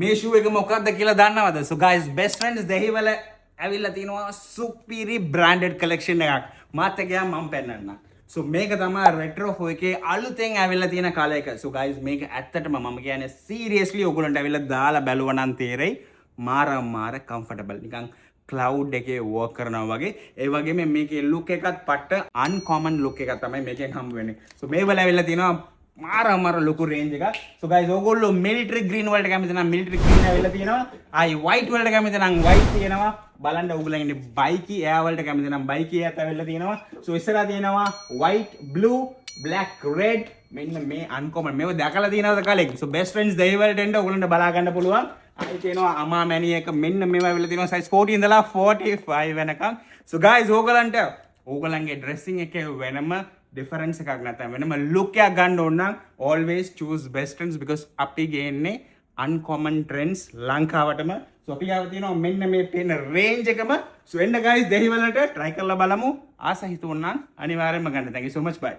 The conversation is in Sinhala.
මේ ෂූ එක මොකක්ද කියලා දන්නවද? So guys, best friends Dehiwala ඇවිල්ලා තිනවා සුපිරි branded collection එකක්. මාත් එක්ක යා මම පෙන්නන්නම්. So මේක තමයි retro එකේ අලුතෙන් ඇවිල්ලා තියෙන කලර් එක. So guys, මේක ඇත්තටම මම කියන්නේ seriously ඔයගොල්ලන්ට ඇවිල්ලා දාලා බැලුවා නම් තේරෙයි. මාර comfortable. නිකන් cloud එකේ work කරනවා වගේ. ඒ වගේම මේකේ look එකත් පට්ට uncommon look එකක් තමයි මේකෙන් හම්බ වෙන්නේ. So මේ වල ඇවිල්ලා තිනවා මාර ලොකු රේන්ජ් එකක්. So guys, ඕගොල්ලෝ military green වලට කැමති නම් military green ඇවිල්ලා තියෙනවා. ආයි white වලට කැමති නම් white තියෙනවා. බලන්න ඕගොල්ලෝ ඉන්නේ බයිකි එයා වලට කැමති නම් බයිකි එයාත් ඇවිල්ලා තියෙනවා. So ඉස්සරහා තියෙනවා white, blue, black, red. මෙන්න මේ uncommon මේව දැකලා තියෙනවද කලින්? So best friends දෙහිවලට එන්න ඕගොල්ලන්ට බලා ගන්න පුළුවන්. ආයි තියෙනවා අමා මැණි එක මෙන්න මේවා ඇවිල්ලා තියෙනවා size 40 ඉඳලා 45 වෙනකම්. So guys, ඕගොල්ලන්ගේ dressing එකේ වෙනම difference එකක් නැත්නම් වෙනම look එකක් ගන්න ඕන නම් always choose best trends because අපි ගේන්නේ uncommon trends ලංකාවටම. So අපි ගාව තියෙනවා මෙන්න මේ පේන range එකම. So එන්න guys දෙහිවලට try කරලා බලමු. ආස හිතුවොත් නම් අනිවාර්යෙන්ම ගන්න. Thank you so much. Bye.